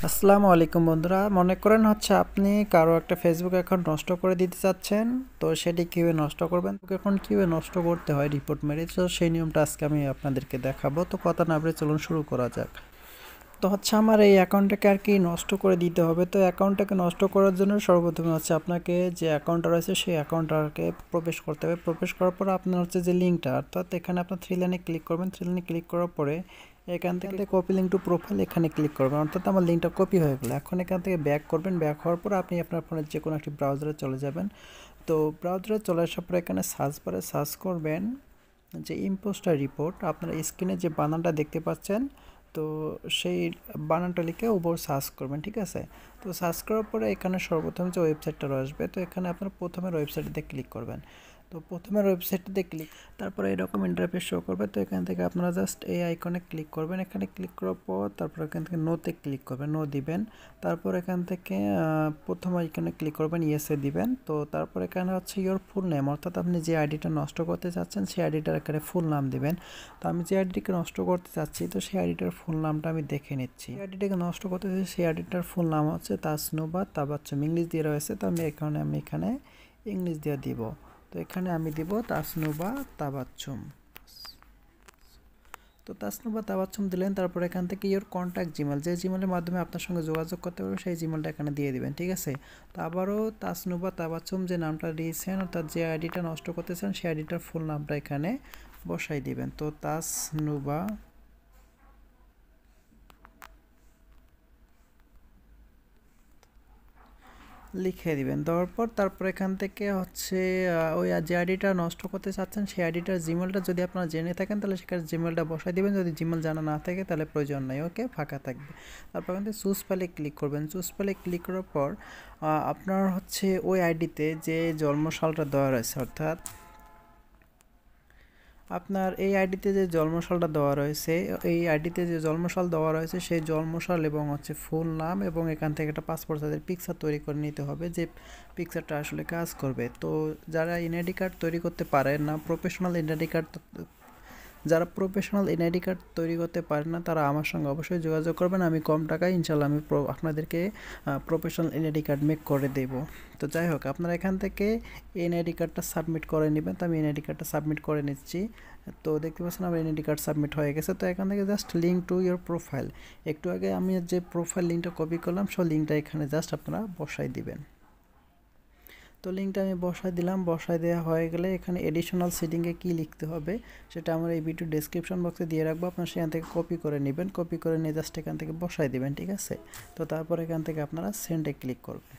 আসসালামু আলাইকুম বন্ধুরা, মনে করেন আপনি কারো একটা ফেসবুক অ্যাকাউন্ট নষ্ট করে দিতে চাচ্ছেন। তো সেটি কীভাবে নষ্ট করবেন, অ্যাকাউন্ট কীভাবে নষ্ট করতে হয় রিপোর্ট মেরে, তো সেই নিয়মটা আজকে আমি আপনাদেরকে দেখাবো। তো কথা না বলে চলুন শুরু করা যাক। তো আমার এই অ্যাকাউন্টটাকে আর কি নষ্ট করে দিতে হবে। তো অ্যাকাউন্টটাকে নষ্ট করার জন্য সর্বপ্রথমে আপনাকে যে অ্যাকাউন্টটা রয়েছে সেই অ্যাকাউন্টটাকে প্রবেশ করতে হবে। প্রবেশ করার পর আপনার যে লিঙ্কটা, অর্থাৎ এখানে আপনার থ্রি লাইনে ক্লিক করবেন। থ্রি লাইনে ক্লিক করার পরে এখান থেকে কপি লিঙ্ক টু প্রোফাইল এখানে ক্লিক করবেন, অর্থাৎ আমার লিঙ্কটা কপি হয়ে গেলো। এখন এখান থেকে ব্যাক করবেন। ব্যাক হওয়ার পর আপনি আপনার ফোনের যে কোনো একটি ব্রাউজারে চলে যাবেন। তো ব্রাউজারে চলে আসার পর এখানে সার্চ বারে সার্চ করবেন যে ইম্পোস্টার রিপোর্ট। আপনারা স্ক্রিনে যে বানানটা দেখতে পাচ্ছেন, তো সেই বানানটা লিখে উপর সার্চ করবেন, ঠিক আছে। তো সার্চ করার পরে এখানে সর্বপ্রথম যে ওয়েবসাইটটা আসবে, তো এখানে আপনারা প্রথমের ওয়েবসাইটে ক্লিক করবেন। তো প্রথমের ওয়েবসাইটে ক্লিক, তারপরে এরকম ইন্টারফেস শো করবে। তো এখান থেকে আপনারা জাস্ট এই আইকনে ক্লিক করবেন। এখানে ক্লিক করার পর তারপর এখান থেকে নোতে ক্লিক করবেন, নো দিবেন। তারপর এখান থেকে প্রথম আইকনে ক্লিক করবেন, ইয়েসে দিবেন। তো তারপর এখানে ইয়োর ফুল নেম, অর্থাৎ আপনি যে আইডিটা নষ্ট করতে চাচ্ছেন সেই আইডিটার এখানে ফুল নাম দিবেন। তো আমি যে আইডিটাকে নষ্ট করতে চাচ্ছি, তো সেই আইডিটার ফুল নামটা আমি দেখে নিচ্ছি। আইডিটাকে নষ্ট করতে চাচ্ছি, সেই আইডিটার ফুল নাম হচ্ছে তাসনুবা তাবাচ্চুম, ইংলিশ দিয়ে রয়েছে। তো আমি এখানে ইংলিশ দিয়ে দিব। তো এখানে আমি দিব তাসনুবা তাবাচ্চুম। তো তাসনুবা তাবাচ্চুম দিলেন। তারপর এখান থেকে ইয়োর কন্ট্যাক্ট জিমেল, যে জিমেলের মাধ্যমে আপনার সঙ্গে যোগাযোগ করতে পারবে সেই জিমেলটা এখানে দিয়ে দিবেন, ঠিক আছে। তো আবারও তাসনুবা তাবাচ্চুম যে নামটা দিয়েছেন, অর্থাৎ যে আইডিটা নষ্ট করতেছেন সেই আইডিটার ফুল নামটা এখানে বসাই দিবেন। তো তাসনুবা লিখে দিবেন। দেওয়ার পর তারপর এখান থেকে ওই যে আইডিটা নষ্ট করতে চাচ্ছেন সেই আইডিটার জিমেলটা যদি আপনারা জেনে থাকেন তাহলে সেখানে জিমেলটা বসাই দিবেন। যদি জিমেল জানা না থাকে তাহলে প্রয়োজন নাই, ওকে, ফাঁকা থাকবে। তারপর এখান থেকে চুজ ফাইলে ক্লিক করবেন। চুজ ফাইলে ক্লিক করার পর আপনার ওই আইডিতে যে জন্মসালটা দেওয়া রয়েছে, অর্থাৎ আপনার এই আইডিতে যে জন্মসালটা দেওয়া রয়েছে, এই আইডিতে যে জন্মসাল দেওয়া রয়েছে সেই জন্মসাল এবং ফুল নাম এবং এখান থেকে একটা পাসপোর্ট সাইজের পিকচার তৈরি করে নিতে হবে, যে পিকচারটা আসলে কাজ করবে। তো যারা এনআইডি কার্ড তৈরি করতে পারেন না, যারা প্রফেশনাল এনআইডি কার্ড তৈরি করতে পারেন না, তারা আমার সঙ্গে অবশ্যই যোগাযোগ করবেন। আমি কম টাকায় ইনশাল্লাহ আমি আপনাদেরকে প্রফেশনাল এনআইডি কার্ড মেক করে দেব। তো যাই হোক, আপনারা এখান থেকে এনআইডি কার্ডটা সাবমিট করে নেবেন। তো আমি এনআইডি কার্ডটা সাবমিট করে নিচ্ছি। তো দেখতে পাচ্ছেন আমার এনআইডি কার্ড সাবমিট হয়ে গেছে। তো এখান থেকে just link to your profile, একটু আগে আমি যে প্রোফাইল লিঙ্কটা কপি করলাম সেই লিঙ্কটা এখানে জাস্ট আপনারা বসাই দিবেন। তো লিঙ্কটা আমি বসাই দিলাম। বসাই দেওয়া হয়ে গেলে এখানে এডিশনাল সেটিংয়ে কি লিখতে হবে সেটা আমার এই ভিডিও ডেসক্রিপশন বক্সে দিয়ে রাখবো, আপনারা সেখান থেকে কপি করে নেবেন। কপি করে নিয়ে জাস্ট এখান থেকে বসাই দিবেন, ঠিক আছে। তো তারপর এখান থেকে আপনারা সেন্ডে ক্লিক করবেন।